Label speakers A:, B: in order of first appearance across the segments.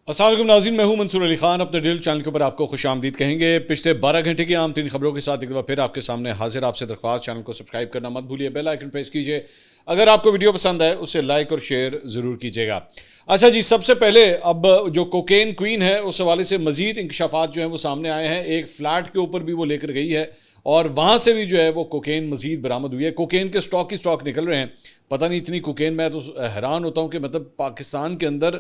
A: अस्सलाम वालेकुम नाज़रीन, मैं हूं मंसूर अली खान। अपने ड्रिल चैनल के ऊपर आपको खुशामदीद कहेंगे। पिछले 12 घंटे की आम तीन खबरों के साथ एक दफ़ा फिर आपके सामने हाजिर। आपसे दरख्वास्त, चैनल को सब्सक्राइब करना मत भूलिए, बेल आइकन प्रेस कीजिए। अगर आपको वीडियो पसंद आए उसे लाइक और शेयर ज़रूर कीजिएगा। अच्छा जी, सबसे पहले अब जो कोकेन क्वीन है उस हवाले से मज़ीद इंकशाफात जो हैं वो सामने आए हैं। एक फ्लैट के ऊपर भी वो लेकर गई है और वहाँ से भी जो है वो कोकेन मज़ीद बरामद हुई है। कोकेन के स्टॉक निकल रहे हैं। पता नहीं इतनी कोकेन, मैं तो हैरान होता हूँ कि मतलब पाकिस्तान के अंदर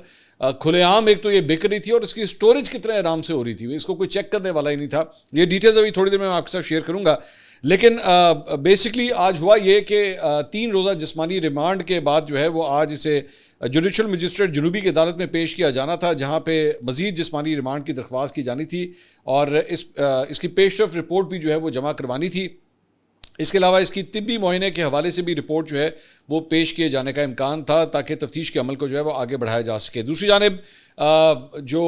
A: खुलेआम एक तो ये बिक रही थी और इसकी स्टोरेज कितने आराम से हो रही थी, इसको कोई चेक करने वाला ही नहीं था। ये डिटेल्स अभी थोड़ी देर में मैं आपके साथ शेयर करूँगा। लेकिन बेसिकली आज हुआ ये कि 3 रोज़ा जिस्मानी रिमांड के बाद जो है वो आज इसे जुडिशल मजिस्ट्रेट जनूबी की अदालत में पेश किया जाना था, जहाँ पे मज़ीद जिस्मानी रिमांड की दरख्वास्त की जानी थी और इसकी पेशरफ रिपोर्ट भी जो है वो जमा करवानी थी। इसके अलावा इसकी तिब्बी मुआयने के हवाले से भी रिपोर्ट जो है वो पेश किए जाने का इम्कान था ताकि तफ्तीश के अमल को जो है वो आगे बढ़ाया जा सके। दूसरी जानिब जो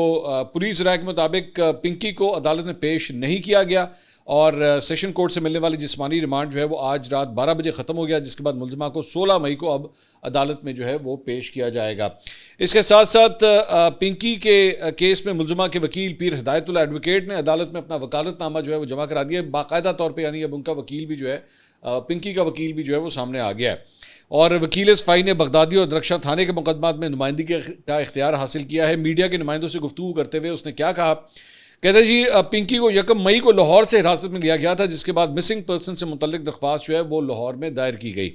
A: पुलिस राय के मुताबिक पिंकी को अदालत में पेश नहीं किया गया और सेशन कोर्ट से मिलने वाली जिस्मानी रिमांड जो है वो आज रात 12 बजे ख़त्म हो गया, जिसके बाद मुलज़िमा को 16 मई को अब अदालत में जो है वो पेश किया जाएगा। इसके साथ साथ पिंकी के केस में मुलज़िमा के वकील पीर हिदायतुल्लाह एडवोकेट ने अदालत में अपना वकालतनामा जो है वो जमा करा दिया बाकायदा तौर पर, यानी अब उनका वकील भी जो है पिंकी का वकील भी जो है वो सामने आ गया है। और वकील स्फाई ने बगदादी और दरख्शा थाने के मुकदमात में नुमाइंदगी का इख्तियार हासिल किया है। मीडिया के नुमाइंदों से गुफ्तगू करते हुए उसने क्या कहा, कहते जी पिंकी को 1 मई को लाहौर से हिरासत में लिया गया था, जिसके बाद मिसिंग पर्सन से मुतल्लिक दरख्वास्त जो है वो लाहौर में दायर की गई।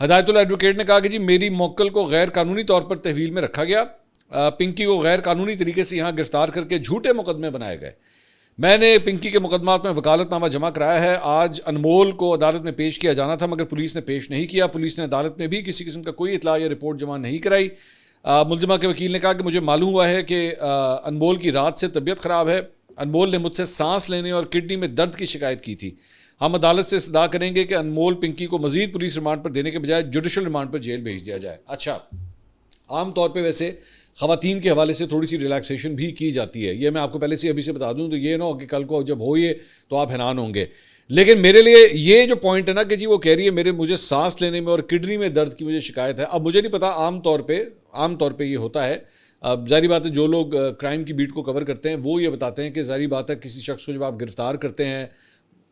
A: हिदायतुल्लाह एडवोकेट ने कहा कि जी मेरी मौक्कल को गैर कानूनी तौर पर तहवील में रखा गया। पिंकी को गैर कानूनी तरीके से यहाँ गिरफ्तार करके झूठे मुकदमे बनाए गए। मैंने पिंकी के मुकदमात में वकालतनामा जमा कराया है। आज अनमोल को अदालत में पेश किया जाना था मगर पुलिस ने पेश नहीं किया। पुलिस ने अदालत में भी किसी किस्म का कोई इतला या रिपोर्ट जमा नहीं कराई। मुलज़िमा के वकील ने कहा कि मुझे मालूम हुआ है कि अनमोल की रात से तबीयत ख़राब है। अनमोल ने मुझसे सांस लेने और किडनी में दर्द की शिकायत की थी। हम अदालत से इस्तदा करेंगे कि अनमोल पिंकी को मजीद पुलिस रिमांड पर देने के बजाय जुडिशल रिमांड पर जेल भेज दिया जाए। अच्छा, आम तौर पे वैसे ख़वातीन के हवाले से थोड़ी सी रिलैक्सेशन भी की जाती है, ये मैं आपको पहले से अभी से बता दूं, तो ये ना हो कि कल को जब हो ये तो आप हैरान होंगे। लेकिन मेरे लिए ये जो पॉइंट है ना कि जी वो कह रही है मुझे सांस लेने में और किडनी में दर्द की मुझे शिकायत है। अब मुझे नहीं पता, आम तौर पे ये होता है। अब जारी बात है जो लोग क्राइम की बीट को कवर करते हैं वो ये बताते हैं कि जारी बात है किसी शख्स को जब आप गिरफ़्तार करते हैं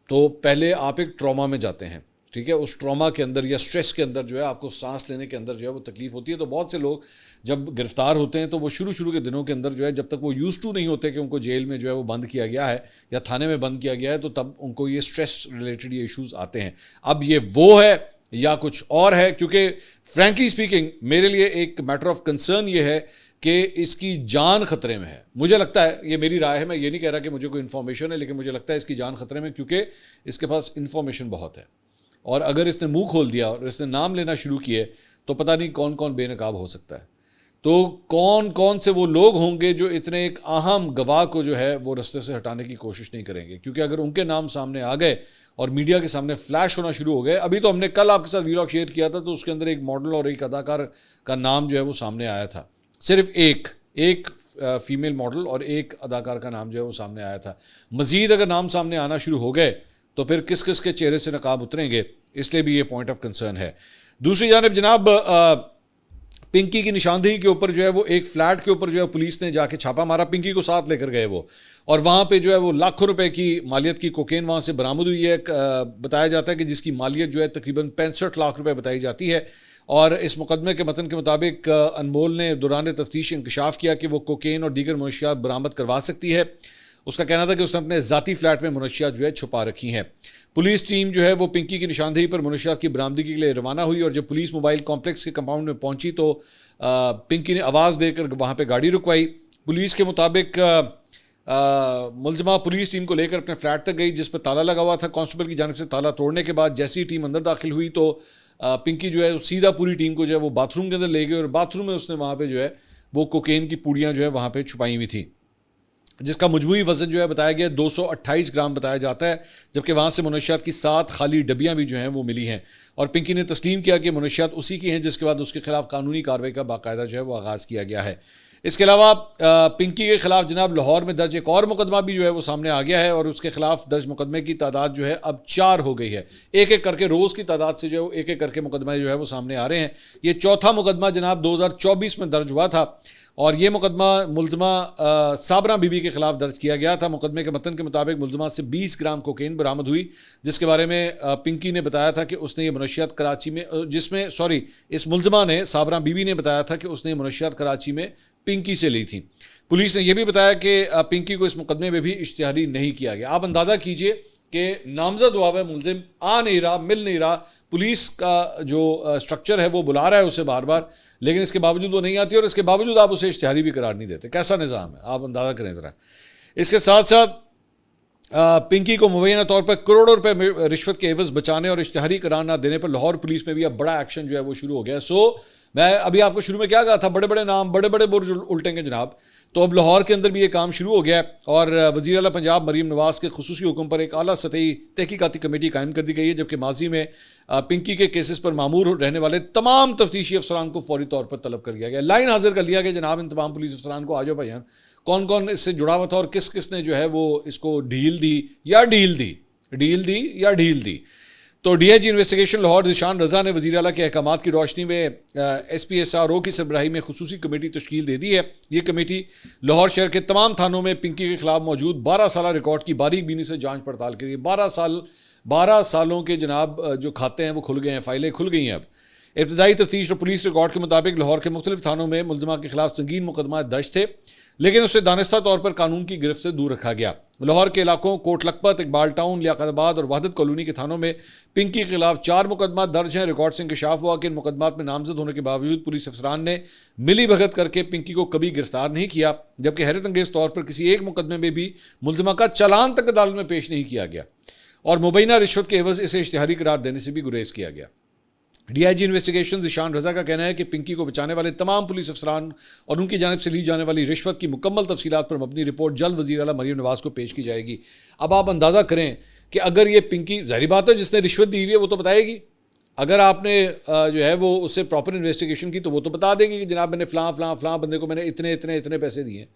A: तो पहले आप एक ट्रॉमा में जाते हैं, ठीक है। उस ट्रॉमा के अंदर या स्ट्रेस के अंदर जो है आपको सांस लेने के अंदर जो है वो तकलीफ होती है। तो बहुत से लोग जब गिरफ्तार होते हैं तो वो शुरू के दिनों के अंदर जो है जब तक वो यूज़ टू नहीं होते कि उनको जेल में जो है वो बंद किया गया है या थाने में बंद किया गया है, तो तब उनको ये स्ट्रेस रिलेटेड ये इशूज़ आते हैं। अब ये वो है या कुछ और है, क्योंकि फ्रैंकली स्पीकिंग मेरे लिए एक मैटर ऑफ कंसर्न ये है कि इसकी जान खतरे में है। मुझे लगता है, ये मेरी राय है, मैं ये नहीं कह रहा कि मुझे कोई इन्फॉर्मेशन है, लेकिन मुझे लगता है इसकी जान खतरे में, क्योंकि इसके पास इन्फॉर्मेशन बहुत है और अगर इसने मुंह खोल दिया और इसने नाम लेना शुरू किए तो पता नहीं कौन कौन बेनकाब हो सकता है। तो कौन कौन से वो लोग होंगे जो इतने एक अहम गवाह को जो है वो रास्ते से हटाने की कोशिश नहीं करेंगे, क्योंकि अगर उनके नाम सामने आ गए और मीडिया के सामने फ्लैश होना शुरू हो गए। अभी तो हमने कल आपके साथ वीलॉग शेयर किया था, तो उसके अंदर एक मॉडल और एक अदाकार का नाम जो है वो सामने आया था। सिर्फ एक फीमेल मॉडल और एक अदाकार का नाम जो है वो सामने आया था। मज़ीद अगर नाम सामने आना शुरू हो गए तो फिर किस किस के चेहरे से नकाब उतरेंगे, इसलिए भी ये पॉइंट ऑफ कंसर्न है। दूसरी जानिब जनाब पिंकी की निशानदेही के ऊपर जो है वो एक फ्लैट के ऊपर जो है पुलिस ने जाके छापा मारा। पिंकी को साथ लेकर गए वो, और वहाँ पे जो है वो लाखों रुपए की मालियत की कोकेन वहाँ से बरामद हुई है। बताया जाता है कि जिसकी मालियत जो है तकरीबन 65 लाख रुपए बताई जाती है। और इस मुकदमे के मतन के मुताबिक अनमोल ने दौरान तफ्तीश इंकशाफ किया कि वो कोकेन और दीगर मनशियात बरामद करवा सकती है। उसका कहना था कि उसने अपने ज़ाती फ्लैट में मनशियात जो है छुपा रखी हैं। पुलिस टीम जो है वो पिंकी की निशानदेही पर मनशियात की बरामदगी के लिए रवाना हुई और जब पुलिस मोबाइल कॉम्प्लेक्स के कंपाउंड में पहुंची तो पिंकी ने आवाज़ देकर वहाँ पे गाड़ी रुकवाई। पुलिस के मुताबिक मुलज़िमा पुलिस टीम को लेकर अपने फ्लैट तक गई, जिस पर ताला लगा हुआ था। कांस्टेबल की जानिब से ताला तोड़ने के बाद जैसी टीम अंदर दाखिल हुई तो पिंकी जो है सीधा पूरी टीम को जो है वो बाथरूम के अंदर ले गई और बाथरूम में उसने वहाँ पे जो है वो कोकेन की पूड़ियाँ जो है वहाँ पे छुपाई हुई थी, जिसका मजमूई वज़न जो है बताया गया 228 ग्राम बताया जाता है। जबकि वहाँ से मनशियात की 7 खाली डबियाँ भी जो हैं वो मिली हैं और पिंकी ने तस्लीम किया कि मनशियात उसी की हैं, जिसके बाद उसके खिलाफ कानूनी कार्रवाई का बाकायदा जो है वो आगाज़ किया गया है। इसके अलावा पिंकी के खिलाफ जनाब लाहौर में दर्ज एक और मुकदमा भी जो है वो सामने आ गया है और उसके खिलाफ दर्ज मुकदमे की तादाद जो है अब 4 हो गई है। एक एक करके रोज़ की तादाद से जो है एक एक करके मुकदमे जो है वो सामने आ रहे हैं। ये चौथा मुकदमा जनाब 2024 में दर्ज हुआ था और ये मुकदमा मुलजमा साबरा बीबी के खिलाफ दर्ज किया गया था। मुकदमे के मतन के मुताबिक मुलजमा से 20 ग्राम कोकेन बरामद हुई, जिसके बारे में पिंकी ने बताया था कि उसने ये मनशियात कराची में इस मुलजमा ने, साबरा बीबी ने बताया था कि उसने ये मनशियात कराची में पिंकी से ली थी। पुलिस ने यह भी बताया कि पिंकी को इस मुकदमे में भी इश्तिहारी नहीं किया गया। आप अंदाज़ा कीजिए कि नामजद हुआ है मुलजिम, आ नहीं रहा, मिल नहीं रहा, पुलिस का जो स्ट्रक्चर है वो बुला रहा है उसे बार बार, लेकिन इसके बावजूद वो नहीं आती और इसके बावजूद आप उसे इश्तिहारी भी करार नहीं देते। कैसा निज़ाम है, आप अंदाज़ा करें ज़रा। इसके साथ साथ पिंकी को मुबैना तौर पर करोड़ों रुपए रिश्वत के एवज बचाने और इश्तिहारी करार ना देने पर लाहौर पुलिस में भी अब बड़ा एक्शन जो है वो शुरू हो गया। मैं अभी आपको शुरू में क्या कहा था, बड़े बड़े नाम, बड़े बड़े बुर्ज उल्टेंगे जनाब। तो अब लाहौर के अंदर भी ये काम शुरू हो गया है और वज़ीर आला पंजाब मरीम नवाज़ के खुसूसी हुक्म पर एक आला सतही तहकीकाती कमेटी कायम कर दी गई है, जबकि माजी में पिंकी के केसेस पर मामूर रहने वाले तमाम तफ्तीशी अफसरान को फौरी तौर पर तलब कर लिया गया, लाइन हाजिर कर लिया गया। जनाब इन तमाम पुलिस अफसरान को आ जाओ भाईयान, कौन कौन इससे जुड़ा हुआ था और किस किस ने जो है वो इसको ढील दी। तो डीआईजी इन्वेस्टिगेशन लाहौर ज़िशान रज़ा ने वज़ीर आला के अहकामात की रोशनी में SPSRO की सरबराही में खुसूसी कमेटी तश्कील दे दी है। ये कमेटी लाहौर शहर के तमाम थानों में पिंकी के खिलाफ मौजूद 12 साल रिकॉर्ड की बारीक बीनी से जांच पड़ताल करेगी। 12 सालों के जनाब जो खाते हैं वो खुल गए हैं, फाइलें खुल गई हैं। अब इब्तदाई तफ्तीश और पुलिस रिकॉर्ड के मुताबिक लाहौर के मुख्तलिफ थानों में मुलजमा के खिलाफ संगीन मुकदमा दर्ज थे, लेकिन उसे दानिस्ता तौर पर कानून की गिरफ्त से दूर रखा गया। लाहौर के इलाकों कोट लखपत, इकबाल टाउन, लियाकताबाद और वहदत कॉलोनी के थानों में पिंकी के खिलाफ 4 मुकदमा दर्ज हैं। रिकॉर्ड से इंकशाफ हुआ कि इन मुकदमात में नामजद होने के बावजूद पुलिस अफसरान ने मिली भगत करके पिंकी को कभी गिरफ्तार नहीं किया, जबकि हैरत अंगेज तौर पर किसी एक मुकदमे में भी मुलजमा का चालान तक अदालत में पेश नहीं किया गया और मुबैना रिश्वत के एवज इसे इश्तिहारी करार देने से भी गुरेज किया गया। डीआईजी इन्वेस्टिगेशन ज़िशान रज़ा का कहना है कि पिंकी को बचाने वाले तमाम पुलिस अफसरान और उनकी जानिब से ली जाने वाली रिश्वत की मुकम्मल तफसीलात पर मबनी रिपोर्ट जल्द वज़ीर आला मरीम नवाज़ को पेश की जाएगी। अब आप अंदाज़ा करें कि अगर ये पिंकी, जाहिर बात है जिसने रिश्वत दी हुई है वो तो बताएगी, अगर आपने जो है वो उससे प्रॉपर इन्वेस्टिगेशन की तो वो तो बता देगी कि जनाब मैंने फ़लाँ बंदे को मैंने इतने पैसे दिए,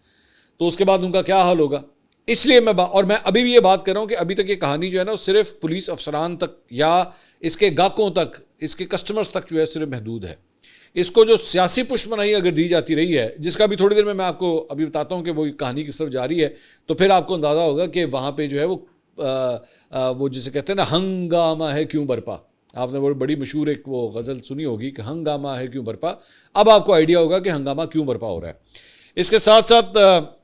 A: तो उसके बाद उनका क्या हाल होगा। इसलिए मैं अभी भी ये बात कर रहा हूँ कि अभी तक ये कहानी जो है ना सिर्फ पुलिस अफसरान तक या इसके गाहकों तक, इसके कस्टमर्स तक जो है सिर्फ महदूद है। इसको जो सियासी पुष्पनाई अगर दी जाती रही है, जिसका भी थोड़ी देर में मैं आपको अभी बताता हूँ कि वो कहानी किस तरफ जा रही है, तो फिर आपको अंदाज़ा होगा कि वहाँ पे जो है वो जिसे कहते हैं ना हंगामा है क्यों बरपा। आपने वो बड़ी मशहूर एक वो गज़ल सुनी होगी कि हंगामा है क्यों बरपा। अब आपको आइडिया होगा कि हंगामा क्यों बरपा हो रहा है। इसके साथ साथ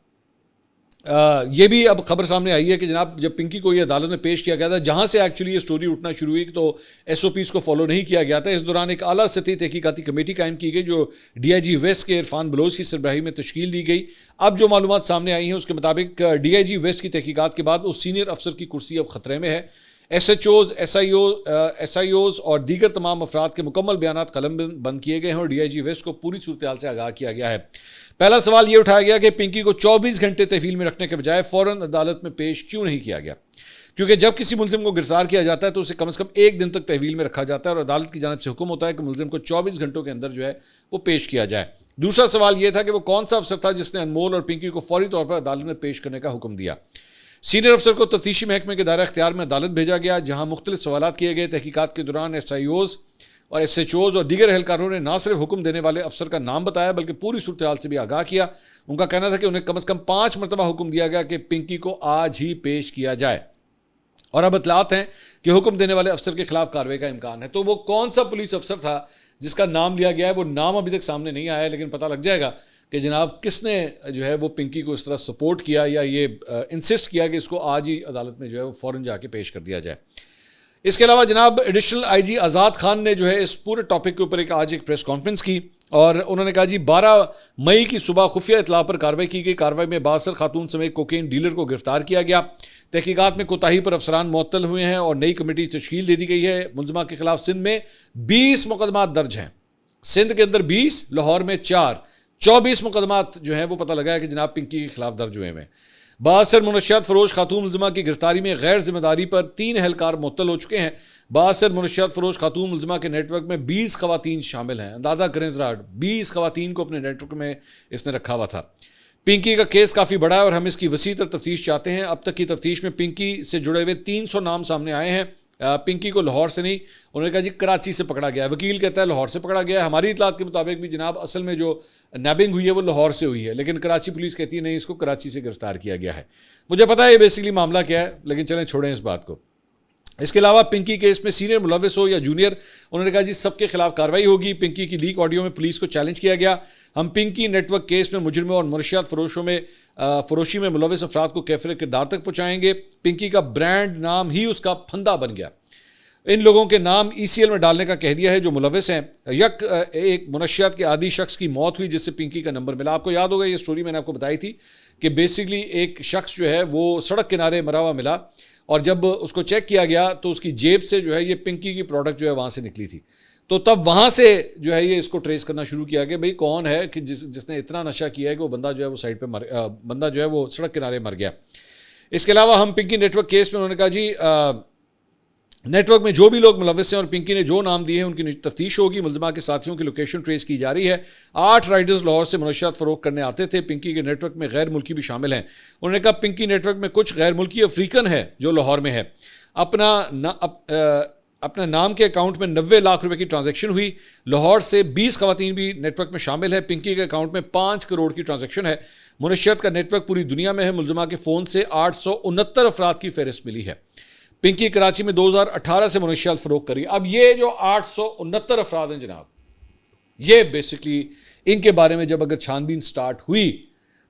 A: ये भी अब खबर सामने आई है कि जनाब जब पिंकी को ये अदालत में पेश किया गया था, जहां से एक्चुअली ये स्टोरी उठना शुरू हुई, तो SOPs को फॉलो नहीं किया गया था। इस दौरान एक आला सतही तहकीकाती कमेटी कायम की गई जो DIG वेस्ट के इरफान बलोच की सरबराही में तश्कील दी गई। अब जो मालूमात सामने आई हैं उसके मुताबिक DIG वेस्ट की तहकीकात के बाद उस सीनियर अफसर की कुर्सी अब खतरे में है। SHOs, SIOs और दीगर तमाम अफराद के मुकम्मल बयानात कलम बंद किए गए हैं और DIG वेस्ट को पूरी सूरत हाल से आगाह किया गया है। पहला सवाल यह उठाया गया कि पिंकी को 24 घंटे तहवील में रखने के बजाय फौरन अदालत में पेश क्यों नहीं किया गया, क्योंकि जब किसी मुलजिम को गिरफ्तार किया जाता है तो उसे कम से कम 1 दिन तक तहवील में रखा जाता है और अदालत की जानिब से हुक्म होता है कि मुलजिम को 24 घंटों के अंदर जो है वो पेश किया जाए। दूसरा सवाल यह था कि वो कौन सा अफसर था जिसने अनमोल और पिंकी को फौरी तौर पर अदालत में पेश करने का हुक्म दिया। सीनियर अफसर को तफ्तीशी महकमे के दायरा इख्तियार में अदालत भेजा गया, जहां मुख्तलिफ सवालात किए गए। तहकीकात के दौरान SIOs और SHOs और दीगर एहलकारों ने ना सिर्फ हुक्म देने वाले अफसर का नाम बताया बल्कि पूरी सूरत हाल से भी आगाह किया। उनका कहना था कि उन्हें कम से कम 5 मरतबा हुक्म दिया गया कि पिंकी को आज ही पेश किया जाए और अब इतलात हैं कि हुक्म देने वाले अफसर के खिलाफ कार्रवाई का इम्कान है। तो वो कौन सा पुलिस अफसर था जिसका नाम लिया गया है, वो नाम अभी तक सामने नहीं आया है, लेकिन पता लग जाएगा कि जनाब किसने जो है वो पिंकी को इस तरह सपोर्ट किया या ये इंसिस्ट किया कि इसको आज ही अदालत में जो है वो फ़ौरन जाके पेश कर दिया जाए। इसके अलावा जनाब एडिशनल IG आज़ाद खान ने जो है इस पूरे टॉपिक के ऊपर आज एक प्रेस कॉन्फ्रेंस की और उन्होंने कहा जी 12 मई की सुबह खुफिया इतला पर कार्रवाई की गई। कार्रवाई में बासर खातून समेत कोकेन डीलर को गिरफ्तार किया गया। तहकीकात में कोताही पर अफसरान मुअत्तल हुए हैं और नई कमेटी तश्कील दे दी गई है। मुलजमा के खिलाफ सिंध में 20 मुकदमात दर्ज हैं, सिंध के अंदर 20, लाहौर में 4, 24 मुकदमात जो हैं वो पता लगा है कि जनाब पिंकी के खिलाफ दर्ज हुए हैं। बासर मुनशियात फरोश खातून मुलजमा की गिरफ्तारी में गैर जिम्मेदारी पर 3 एहलकार मुअत्तल हो चुके हैं। बासर मुनशियात फरोश खातून मुलजमा के नेटवर्क में 20 खवातीन शामिल हैं। अंदाजा करें जरा, 20 खवातीन को अपने नेटवर्क में इसने रखा हुआ था। पिंकी का केस काफ़ी बड़ा है और हम इसकी वसी तर तफ्तीश चाहते हैं। अब तक की तफ्तीश में पिंकी से जुड़े हुए 300 नाम सामने आए हैं पिंकी को लाहौर से नहीं, उन्होंने कहा जी कराची से पकड़ा गया है। वकील कहता है लाहौर से पकड़ा गया है। हमारी इतलात के मुताबिक भी जनाब असल में जो नैबिंग हुई है वो लाहौर से हुई है, लेकिन कराची पुलिस कहती है नहीं, इसको कराची से गिरफ्तार किया गया है। मुझे पता है ये बेसिकली मामला क्या है, लेकिन चलें छोड़ें इस बात को। इसके अलावा पिंकी केस में सीनियर मुलविस हो या जूनियर, उन्होंने कहा जी सबके खिलाफ कार्रवाई होगी। पिंकी की लीक ऑडियो में पुलिस को चैलेंज किया गया। हम पिंकी नेटवर्क केस में मुजरिमों और मुनशियात फरोशी में मुलविस अफराद को कैफिर किरदार तक पहुंचाएंगे। पिंकी का ब्रांड नाम ही उसका फंदा बन गया। इन लोगों के नाम ECL में डालने का कह दिया है जो मुलविस हैं। एक मुनशियात के आदी शख्स की मौत हुई जिससे पिंकी का नंबर मिला। आपको याद होगा ये स्टोरी मैंने आपको बताई थी कि बेसिकली एक शख्स जो है वो सड़क किनारे मरा हुआ मिला, और जब उसको चेक किया गया तो उसकी जेब से जो है ये पिंकी की प्रोडक्ट जो है वहाँ से निकली थी। तो तब वहाँ से जो है ये इसको ट्रेस करना शुरू किया कि भाई कौन है कि जिसने इतना नशा किया है कि वो बंदा जो है वो साइड पे बंदा जो है वो सड़क किनारे मर गया। इसके अलावा हम पिंकी नेटवर्क केस में उन्होंने कहा जी नेटवर्क में जो भी लोग मुलविस हैं और पिंकी ने जो नाम दिए हैं उनकी तफ्तीश होगी। मुलजिमा के साथियों की लोकेशन ट्रेस की जा रही है। 8 राइडर्स लाहौर से मुनशियात फरोख्त करने आते थे। पिंकी के नेटवर्क में गैर मुल्की भी शामिल हैं। उन्होंने कहा पिंकी नेटवर्क में कुछ गैर मुल्की अफ्रीकन है जो लाहौर में है। अपना नाम के अकाउंट में 90 लाख रुपए की ट्रांजैक्शन हुई। लाहौर से 20 खवातीन भी नेटवर्क में शामिल है। पिंकी के अकाउंट में 5 करोड़ की ट्रांजैक्शन है। मुनशियात का नेटवर्क पूरी दुनिया में है। मुलजिमा के फ़ोन से 869 अफराद की फहरिस्त मिली है। पिंकी कराची में 2018 से मुनशियात फरोख्त करी। अब ये जो 869 अफराद हैं जनाब, ये बेसिकली इनके बारे में जब अगर छानबीन स्टार्ट हुई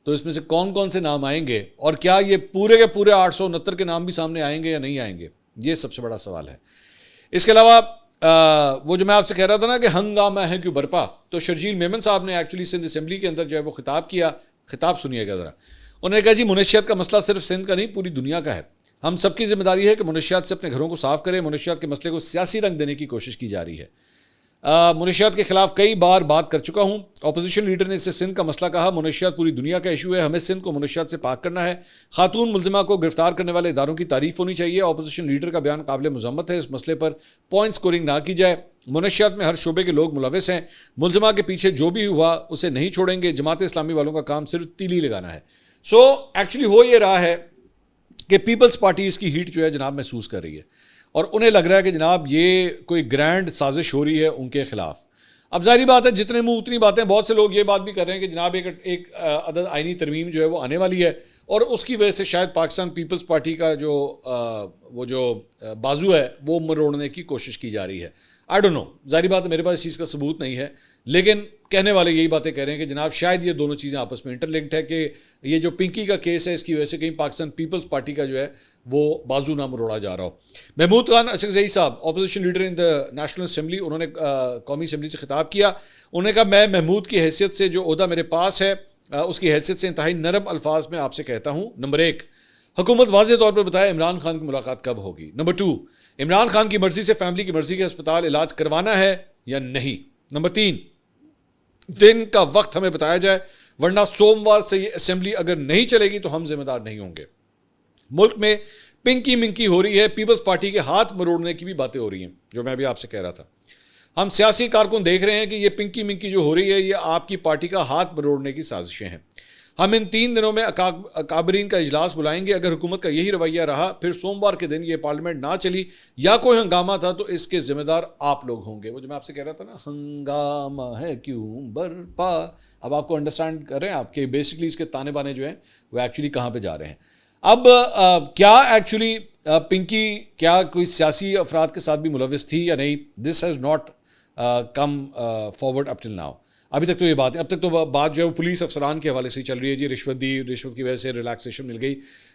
A: तो इसमें से कौन कौन से नाम आएंगे और क्या ये पूरे के पूरे 869 के नाम भी सामने आएंगे या नहीं आएंगे, ये सबसे बड़ा सवाल है। इसके अलावा वो जो मैं आपसे कह रहा था ना कि हंगामा है क्यों बरपा, तो शर्जील मेमन साहब ने एक्चुअली सिंध असम्बली के अंदर जो है वो खिताब किया। खिताब सुनिएगा ज़रा। उन्होंने कहा जी मुनशियात का मसला सिर्फ सिंध का नहीं पूरी दुनिया का है। हम सबकी जिम्मेदारी है कि मुनशियात से अपने घरों को साफ करें। मुनशियात के मसले को सियासी रंग देने की कोशिश की जा रही है। मुनशियात के खिलाफ कई बार बात कर चुका हूं। अपोजिशन लीडर ने इससे सिंध का मसला कहा। मुनशियात पूरी दुनिया का इशू है। हमें सिंध को मुनशियात से पाक करना है। खातून मुलजिमा को गिरफ्तार करने वाले इदारों की तारीफ होनी चाहिए। अपोजिशन लीडर का बयान काबिल मजम्मत है। इस मसले पर पॉइंट स्कोरिंग ना की जाए। मुनशियात में हर शोबे के लोग मुलविस हैं। मुलजिमा के पीछे जो भी हुआ उसे नहीं छोड़ेंगे। जमात इस्लामी वालों का काम सिर्फ तीली लगाना है। सो एक्चुअली हो ये रहा है कि पीपल्स पार्टी इसकी हीट जो है जनाब महसूस कर रही है और उन्हें लग रहा है कि जनाब ये कोई ग्रैंड साजिश हो रही है उनके खिलाफ। अब जाहिर बात है जितने मुंह उतनी बातें। बहुत से लोग ये बात भी कर रहे हैं कि जनाब एक अदद आईनी तरमीम जो है वो आने वाली है और उसकी वजह से शायद पाकिस्तान पीपल्स पार्टी का जो बाजू है वो मरोड़ने की कोशिश की जा रही है। आई डोंट नो, जाहिर बात है मेरे पास इस चीज़ का सबूत नहीं है, लेकिन कहने वाले यही बातें कह रहे हैं कि जनाब शायद ये दोनों चीज़ें आपस में इंटरलिंक्ड है कि ये जो पिंकी का केस है इसकी वजह से कहीं पाकिस्तान पीपल्स पार्टी का जो है वो बाजू ना मरोड़ा जा रहा हो। महमूद खान अशरफजई साहब opposition leader in the national assembly, उन्होंने कौमी असम्बली से खिताब किया। उन्होंने कहा मैं महमूद की हैसियत से जो ओहदा मेरे पास है उसकी हैसियत से इंतहाई नरम अल्फाज में आपसे कहता हूँ। नंबर 1, हुकूमत वाज़े तौर पर बताए इमरान खान की मुलाकात कब होगी। नंबर 2, इमरान खान की मर्जी से फैमिली की मर्जी के अस्पताल इलाज करवाना है या नहीं। नंबर 3, दिन का वक्त हमें बताया जाए, वरना सोमवार से ये असेंबली अगर नहीं चलेगी तो हम जिम्मेदार नहीं होंगे। मुल्क में पिंकी मिंकी हो रही है। पीपल्स पार्टी के हाथ मरोड़ने की भी बातें हो रही हैं, जो मैं अभी आपसे कह रहा था। हम सियासी कारकुन देख रहे हैं कि ये पिंकी मिंकी जो हो रही है ये आपकी पार्टी का हाथ मरोड़ने की साजिशें हैं। हम इन 3 दिनों में अकाबरीन का इजलास बुलाएंगे। अगर हुकूमत का यही रवैया रहा फिर सोमवार के दिन ये पार्लियामेंट ना चली या कोई हंगामा था तो इसके जिम्मेदार आप लोग होंगे। वो जो मैं आपसे कह रहा था ना, हंगामा है क्यों बरपा, अब आपको अंडरस्टैंड कर रहे हैं आपके बेसिकली इसके ताने बाने जो हैं वो एक्चुअली कहाँ पे जा रहे हैं। अब क्या एक्चुअली पिंकी क्या कोई सियासी अफराद के साथ भी मुलविस थी या नहीं, this has not come forward up till now. अभी तक तो ये बात है, अब तक तो बात जो है वो पुलिस अफसरान के हवाले से चल रही है जी, रिश्वत दी, रिश्वत की वजह से रिलैक्सेशन मिल गई।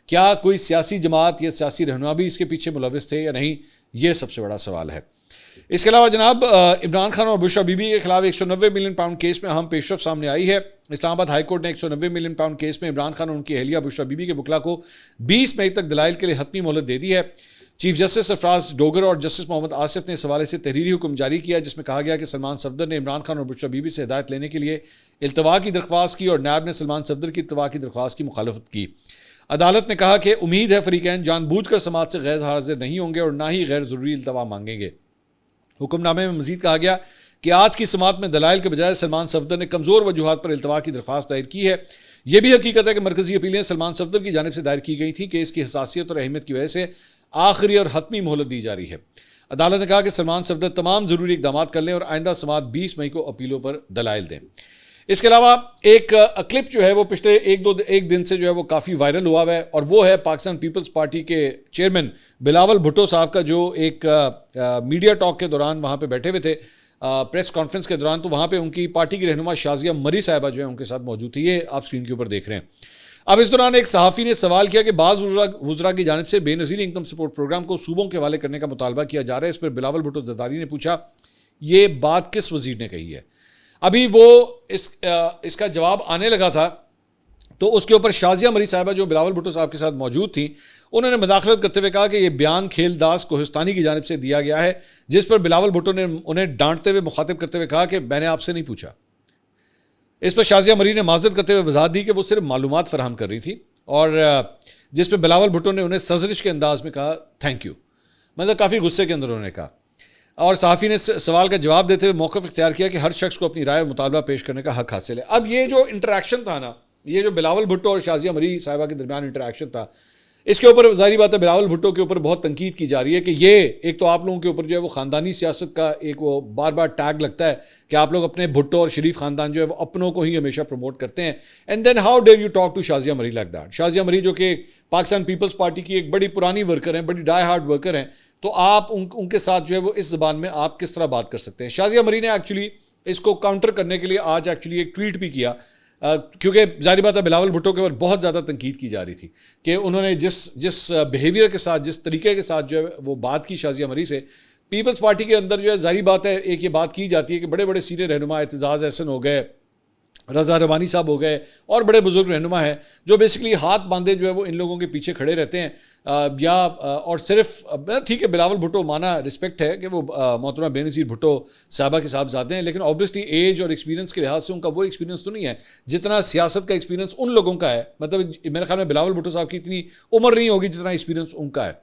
A: क्या कोई सियासी जमात या सियासी रहनुमा भी इसके पीछे मुलविस थे या नहीं, ये सबसे बड़ा सवाल है। इसके अलावा जनाब इमरान खान और बुशरा बीबी के खिलाफ 190 मिलियन पाउंड केस में अहम पेशरफ सामने आई है। इस्लामाबाद हाईकोर्ट ने 190 मिलियन पाउंड केस में इमरान खान और उनकी अहलिया बुशरा बीबी के वकला को 20 मई तक दलाइल के लिए हतमी मोहलत दे दी है। चीफ जस्टिस सरफराज डोगर और जस्टिस मोहम्मद आसिफ ने इस हवाले से तहरीरी हुक्म जारी किया जिसमें कहा गया कि सलमान सफदर ने इमरान खान और बुशरा बीबी से हिदायत लेने के लिए इल्तवा की दरख्वास्त की और नायब ने सलमान सफदर की इल्तवा की दरख्वास्त की मुखालफत की। अदालत ने कहा कि उम्मीद है फरीकैन जानबूझकर समात से गैर हाजिर नहीं होंगे और ना ही गैर ज़रूरी इल्तवा मांगेंगे। हुक्मनामे में मजीद कहा गया कि आज की समात में दलाइल के बजाय सलमान सफदर ने कमज़ोर वजूहात पर इल्तवा की दरख्वास्त दायर की है। यह भी हकीकत है कि मरकजी अपीलें सलमान सफदर की जानिब से दायर की गई थी कि इसकी हसासियत और अहमियत की वजह से आखिरी और हतमी मोहलत दी जा रही है। अदालत ने कहा कि सलमान सफदर तमाम जरूरी इकदाम कर लें और आइंदा समाअत 20 मई को अपीलों पर दलाइल दें। इसके अलावा एक क्लिप जो है वो पिछले एक दिन से जो है वो काफ़ी वायरल हुआ है, और वो है पाकिस्तान पीपल्स पार्टी के चेयरमैन बिलावल भुट्टो साहब का, जो एक मीडिया टॉक के दौरान वहाँ पे बैठे हुए थे, प्रेस कॉन्फ्रेंस के दौरान, तो वहाँ पे उनकी पार्टी की रहनुमा शाजिया मरी साहिबा जो है उनके साथ मौजूद थी। ये आप स्क्रीन के ऊपर देख रहे हैं। अब इस दौरान एक सहाफ़ी ने सवाल किया कि बाज़ वुज़रा की जानिब से बेनज़ीर इनकम सपोर्ट प्रोग्राम को सूबों के हवाले करने का मुतालबा किया जा रहा है। इस पर बिलावल भुट्टो ज़रदारी ने पूछा, ये बात किस वज़ीर ने कही है? अभी वो इसका जवाब आने लगा था, तो उसके ऊपर शाजिया मरी साहिबा जो बिलावल भुट्टो साहब के साथ मौजूद थी, उन्होंने मुदाखलत करते हुए कहा कि यह बयान खेलदास कोहिस्तानी की जानिब से दिया गया है, जिस पर बिलावल भुट्टो ने उन्हें डांटते हुए मुखातिब करते हुए कहा कि मैंने आपसे नहीं पूछा। इस पर शाजिया मरी ने माजरत करते हुए वजाहत दी कि वो सिर्फ मालूमात फराहम कर रही थी, और जिस पर बिलावल भुट्टो ने उन्हें सरजरिश के अंदाज में कहा थैंक यू, मतलब काफ़ी गुस्से के अंदर उन्होंने कहा। और सहाफ़ी ने सवाल का जवाब देते हुए मौक़िफ़ इख्तियार किया कि हर शख्स को अपनी राय और मुतालबा पेश करने का हक हासिल है। अब ये जो इंटरेक्शन था ना, ये जो बिलावल भुट्टो और शाजिया मरी साहिबा के दरमियान इंटरेक्शन था, इसके ऊपर ज़ाहिर बात है बिलावल भुट्टो के ऊपर बहुत तनकीद की जा रही है कि ये एक तो आप लोगों के ऊपर जो है वो ख़ानदानी सियासत का एक वो बार बार टैग लगता है कि आप लोग अपने भुट्टो और शरीफ ख़ानदान जो है वो अपनों को ही हमेशा प्रमोट करते हैं। And then how dare you talk to Shazia Marri like that. Shazia मरी जो कि पाकिस्तान पीपल्स पार्टी की एक बड़ी पुरानी वर्कर हैं, बड़ी डाई हार्ड वर्कर हैं, तो आप उनके साथ जो है वो इस ज़बान में आप किस तरह बात कर सकते हैं? शाजिया मरी ने एक्चुअली इसको काउंटर करने के लिए आज एक्चुअली एक ट्वीट भी किया, क्योंकि जारी बात है बिलावल भुट्टो के ऊपर बहुत ज़्यादा तनकीद की जा रही थी कि उन्होंने जिस बिहेवियर के साथ, जिस तरीके के साथ जो है वो बात की शाजिया मरी से। पीपल्स पार्टी के अंदर जो है जारी बात है एक ये बात की जाती है कि बड़े बड़े सीनियर रहनुमा एतजाज़ एहसन हो गए, रज़ा रबानी साहब हो गए, और बड़े बुजुर्ग रहनुमा हैं जो बेसिकली हाथ बांधे जो है वो इन लोगों के पीछे खड़े रहते हैं, और सिर्फ ठीक है बिलावल भुट्टो माना रिस्पेक्ट है कि वो मोहतरमा बेनज़ीर भुट्टो साहबा के साहबजादे हैं, लेकिन ऑब्वियसली एज और एक्सपीरियंस के लिहाज से उनका वो एक्सपीरियंस तो नहीं है जितना सियासत का एक्सपीरियंस उन लोगों का है। मतलब मेरे ख्याल में बिलावल भुट्टो साहब की इतनी उम्र नहीं होगी जितना एक्सपीरियंस उनका है,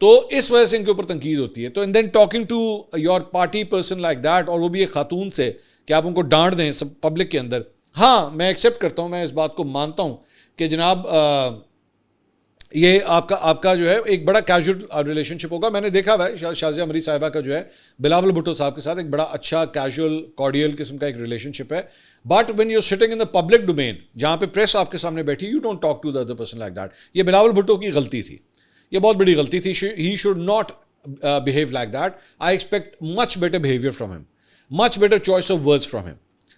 A: तो इस वजह से इनके ऊपर तनकीद होती है। तो and then talking to your party person like that, और वो भी एक खातून से, कि आप उनको डांट दें सब पब्लिक के अंदर। हाँ, मैं एक्सेप्ट करता हूँ, मैं इस बात को मानता हूँ कि जनाब ये आपका जो है एक बड़ा कैजुअल रिलेशनशिप होगा। मैंने देखा हुआ है शाजिया मरी साहिबा का जो है बिलावल भुट्टो साहब के साथ एक बड़ा अच्छा कैजुअल कॉर्डियल किस्म का एक रिलेशनशिप है। But when you sitting in the public domain, जहाँ पे प्रेस आपके सामने बैठी, you don't talk to the other person like that. ये बिलावल भुट्टो की गलती थी, ये बहुत बड़ी गलती थी। He should not behave like that. I expect much better behaviour from him, much better choice of words from him.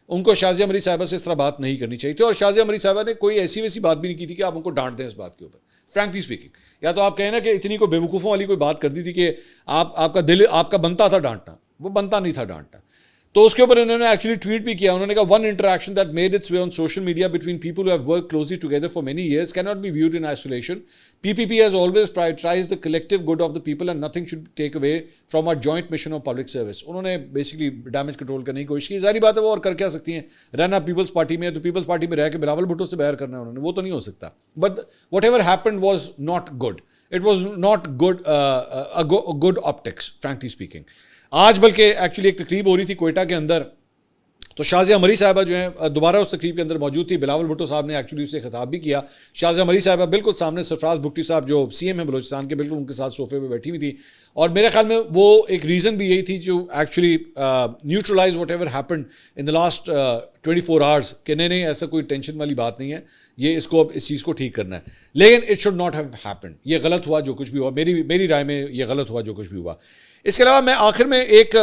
A: उनको शाजिया मरी साहिबा से इस तरह बात नहीं करनी चाहिए थी, और शाजिया मरी साहिबा ने कोई ऐसी वैसी बात भी नहीं की थी कि आप उनको डांट दें इस बात के ऊपर। फ्रैंकली स्पीकिंग, या तो आप कहें ना कि इतनी कोई बेवकूफ़ों वाली कोई बात कर दी थी कि आपका दिल आपका बनता था डांटना, वो बनता नहीं था डांटना। तो उसके ऊपर इन्होंने एक्चुअली ट्वीट भी किया। उन्होंने कहा one interaction that made it's way on social media between people who have worked closely together for many years cannot be viewed in isolation. PPP has always prioritized the collective good of the people and nothing should take away from our joint mission of public service. उन्होंने basically damage control करने की कोशिश की। जारी बात है वो और कर क्या सकती हैं, रहना पीपल्स पार्टी में है तो पीपल्स पार्टी में रह के बिलावल भुट्टो से बैर करना है उन्होंने, वो तो नहीं हो सकता। But what ever happened was not good, it was not good optics frankly speaking. आज बल्कि एक्चुअली एक तकरीब हो रही थी कोयटा के अंदर, तो शाजिया मरी साहिबा जो है दोबारा उस तकरीब के अंदर मौजूद थी। बिलावल भुट्टो साहब ने एक्चुअली उसे खिताब भी किया। शाजिया मरी साहिबा बिल्कुल सामने सरफराज भुट्टी साहब जो CM है बलूचिस्तान के, बिल्कुल उनके साथ सोफे पे बैठी हुई थी, और मेरे ख्याल में वो एक रीज़न भी यही थी जो actually neutralise whatever happened in the last 24 hours कि नहीं ऐसा कोई टेंशन वाली बात नहीं है, ये इसको अब इस चीज़ को ठीक करना है। लेकिन it should not have happened, ये गलत हुआ जो कुछ भी हुआ, मेरी राय में ये गलत हुआ जो कुछ भी हुआ। इसके अलावा मैं आखिर में एक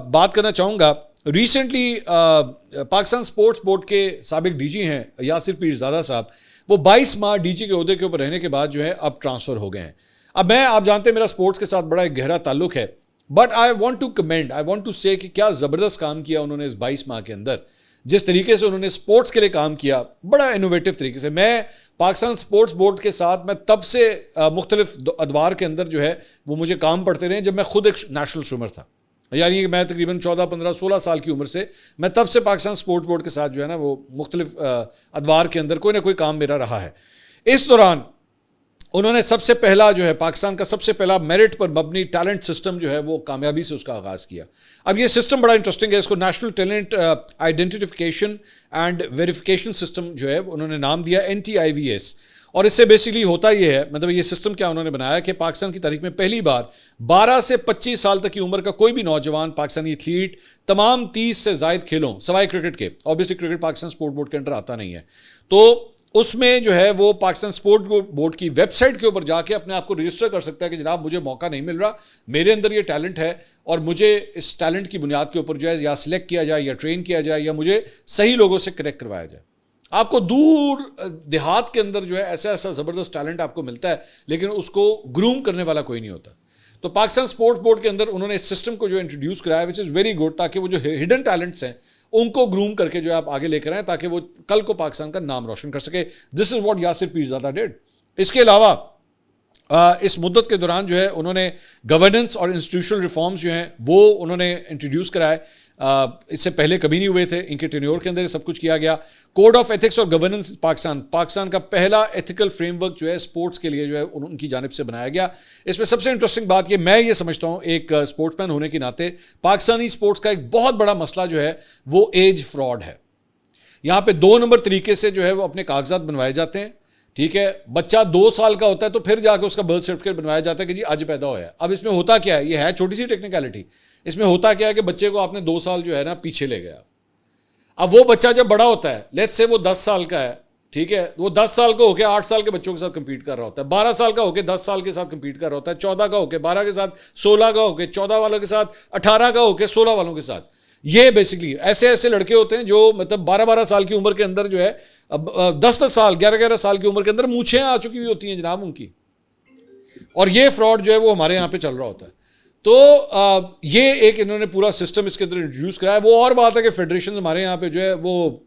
A: बात करना चाहूँगा। रिसेंटली पाकिस्तान स्पोर्ट्स बोर्ड के साबिक DG हैं यासिर पीरज़ादा साहब, वो 22 माह DG के ओहदे के ऊपर रहने के बाद जो है अब ट्रांसफ़र हो गए हैं। अब आप जानते हैं मेरा स्पोर्ट्स के साथ बड़ा एक गहरा ताल्लुक है, but I want to commend, I want to say कि क्या ज़बरदस्त काम किया उन्होंने इस 22 माह के अंदर। जिस तरीके से उन्होंने स्पोर्ट्स के लिए काम किया, बड़ा इनोवेटिव तरीके से। मैं पाकिस्तान स्पोर्ट्स बोर्ड के साथ मैं तब से मुख्तलिफ अदवार के अंदर जो है वो मुझे काम पड़ते रहे जब मैं खुद एक नेशनल स्विमर था, यानी कि मैं तकरीबन 14, 15, 16 साल की उम्र से मैं तब से पाकिस्तान स्पोर्ट्स बोर्ड के साथ जो है ना वो मुख्तलिफ अदवार के अंदर कोई ना कोई काम मेरा रहा है। इस दौरान उन्होंने सबसे पहला जो है पाकिस्तान का सबसे पहला मेरिट पर मबनी टैलेंट सिस्टम जो है वो कामयाबी से उसका आगाज़ किया। अब ये सिस्टम बड़ा इंटरेस्टिंग है, इसको national talent identification and verification system जो है उन्होंने नाम दिया NTIVS। और इससे बेसिकली होता ये है, मतलब ये सिस्टम क्या उन्होंने बनाया कि पाकिस्तान की तारीख में पहली बार 12 से 25 साल तक की उम्र का कोई भी नौजवान पाकिस्तानी एथलीट तमाम 30 से ज़ायद खेलों सवाए क्रिकेट के, obviously cricket Pakistan sport board के अंडर आता नहीं है, तो उसमें जो है वो पाकिस्तान स्पोर्ट बोर्ड की वेबसाइट के ऊपर जाके अपने आप को रजिस्टर कर सकता है कि जनाब मुझे मौका नहीं मिल रहा, मेरे अंदर ये टैलेंट है और मुझे इस टैलेंट की बुनियाद के ऊपर जो है या सिलेक्ट किया जाए या ट्रेन किया जाए या मुझे सही लोगों से कनेक्ट करवाया जाए। आपको दूर देहात के अंदर जो है ऐसा ऐसा ज़बरदस्त टैलेंट आपको मिलता है, लेकिन उसको ग्रूम करने वाला कोई नहीं होता। तो पाकिस्तान स्पोर्ट्स बोर्ड के अंदर उन्होंने इस सिस्टम को जो इंट्रोड्यूस कराया, विच इज़ वेरी गुड, ताकि वो जो हिडन टैलेंट्स हैं उनको ग्रूम करके जो है आप आगे लेकर आए ताकि वो कल को पाकिस्तान का नाम रोशन कर सके। This is what Yasir Peerzada did. इसके अलावा इस मुद्दत के दौरान जो है उन्होंने गवर्नेंस और इंस्टीट्यूशनल रिफॉर्म्स जो हैं वो उन्होंने इंट्रोड्यूस कराए, इससे पहले कभी नहीं हुए थे, इनके टेन्योर के अंदर सब कुछ किया गया। कोड ऑफ एथिक्स और गवर्नेंस पाकिस्तान का पहला एथिकल फ्रेमवर्क जो है स्पोर्ट्स के लिए जो है उनकी जानिब से बनाया गया। इसमें सबसे इंटरेस्टिंग बात ये मैं ये समझता हूँ एक स्पोर्ट्समैन होने के नाते, पाकिस्तानी स्पोर्ट्स का एक बहुत बड़ा मसला जो है वो एज फ्रॉड है। यहाँ पे 2 नंबर तरीके से जो है वो अपने कागजात बनवाए जाते हैं, ठीक है। बच्चा 2 साल का होता है तो फिर जाके उसका बर्थ सर्टिफिकेट बनवाया जाता है कि जी आज पैदा हुआ है। अब इसमें होता क्या है, ये है छोटी सी टेक्निकलिटी, इसमें होता क्या है कि बच्चे को आपने 2 साल जो है ना पीछे ले गया। अब वो बच्चा जब बड़ा होता है, लेट्स से वो 10 साल का है, ठीक है, वो 10 साल का होकर 8 साल के बच्चों के साथ कंपीट कर रहा होता है, 12 साल का होकर 10 साल के साथ कंपीट कर रहा होता है, 14 का होकर 12 के साथ, 16 का होकर 14 वालों के साथ, 18 का होकर 16 वालों के साथ। ये बेसिकली ऐसे ऐसे लड़के होते हैं जो मतलब 12-12 साल की उम्र के अंदर जो है 10-10 साल 11-11 साल की उम्र के अंदर मूछें आ चुकी हुई होती हैं जनाब उनकी, और ये फ्रॉड जो है वो हमारे यहाँ पे चल रहा होता है। तो ये एक इन्होंने पूरा सिस्टम इसके अंदर इंट्रोड्यूस कराया। वो और बात है कि फेडरेशन हमारे यहाँ पे जो है वो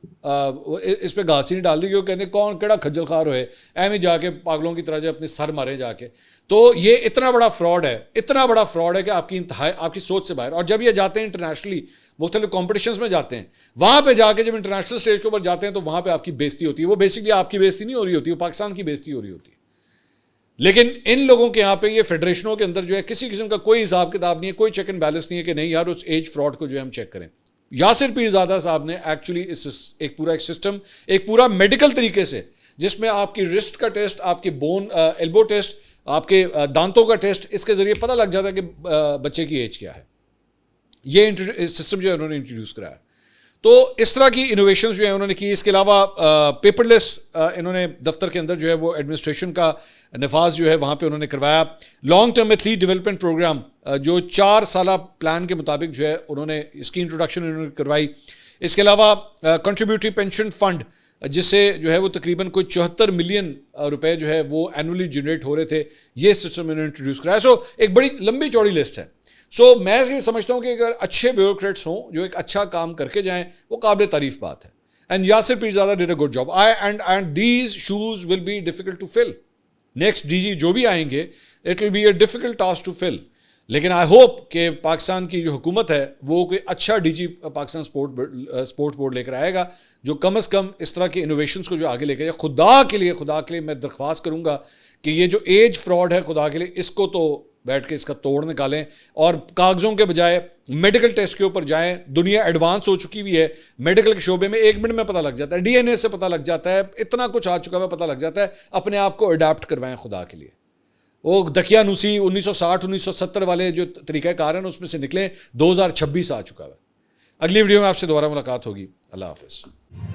A: इस पे घास ही नहीं डाल दी, क्योंकि कहते कौन केड़ा खज्जल खार होए एम जाके पागलों की तरह जो अपने सर मारे जाके। तो ये इतना बड़ा फ्रॉड है, इतना बड़ा फ्रॉड है कि आपकी इंतहा आपकी सोच से बाहर। और जब ये जाते हैं इंटरनेशनली मुख्तलिफ कॉम्पिटिशन्स में जाते हैं, वहाँ पे जाके जब इंटरनेशनल स्टेज के ऊपर जाते हैं तो वहाँ पे आपकी बेइज्जती होती है। वो बेसिकली आपकी बेइज्जती नहीं हो रही होती, वो पाकिस्तान की बेइज्जती हो रही होती है। लेकिन इन लोगों के यहाँ पे ये फेडरेशनों के अंदर जो है किसी किस्म का कोई हिसाब किताब नहीं है, कोई चेक एंड बैलेंस नहीं है कि नहीं यार उस एज फ्रॉड को जो है हम चेक करें। यासिर पीरज़ादा साहब ने एक्चुअली इस एक पूरा एक सिस्टम, एक पूरा मेडिकल तरीके से, जिसमें आपकी रिस्ट का टेस्ट, आपके बोन एल्बो टेस्ट, आपके दांतों का टेस्ट, इसके जरिए पता लग जाता है कि बच्चे की एज क्या है। ये सिस्टम जो है उन्होंने इंट्रोड्यूस कराया। तो इस तरह की इनोवेशंस जो है उन्होंने की। इसके अलावा पेपरलेस इन्होंने दफ्तर के अंदर जो है वो एडमिनिस्ट्रेशन का नफाज जो है वहाँ पे उन्होंने करवाया। Long term athlete development programme जो 4 साल प्लान के मुताबिक जो है उन्होंने इसकी इंट्रोडक्शन इन्होंने करवाई। इसके अलावा कंट्रीब्यूटरी पेंशन फंड, जिससे जो है वो तकरीबन कोई 74 मिलियन रुपए जो है वो एनुअली जनरेट हो रहे थे, ये सिस्टम इन्होंने इंट्रोड्यूस कराया। सो एक बड़ी लंबी चौड़ी लिस्ट है। सो मैं ये समझता हूँ कि अगर अच्छे ब्यूरोक्रेट्स हों जो एक अच्छा काम करके जाएं, वो काबिल तारीफ बात है। And Yasir Peerzada did a good job. And these shoes will be difficult to fill. Next DG जो भी आएंगे, it will be a difficult task to fill. लेकिन आई होप कि पाकिस्तान की जो हुकूमत है वो कोई अच्छा डीजी पाकिस्तान स्पोर्ट्स बोर्ड लेकर आएगा, जो कम अज़ कम इस तरह के इनोवेशंस को जो आगे लेकर जाए। खुदा के लिए मैं दरख्वास्त करूँगा कि ये जो एज फ्रॉड है, खुदा के लिए इसको तो बैठ के इसका तोड़ निकालें और कागज़ों के बजाय मेडिकल टेस्ट के ऊपर जाएं। दुनिया एडवांस हो चुकी हुई है मेडिकल के शोबे में, 1 मिनट में पता लग जाता है, DNA से पता लग जाता है, इतना कुछ आ चुका है पता लग जाता है। अपने आप को अडाप्ट करवाएं खुदा के लिए। वो दकियानुसी 1960-1970 वाले जो तरीक़ाकार हैं उसमें से निकलें। 2026 आ चुका है। अगली वीडियो में आपसे दोबारा मुलाकात होगी। अल्लाह हाफ़िज़।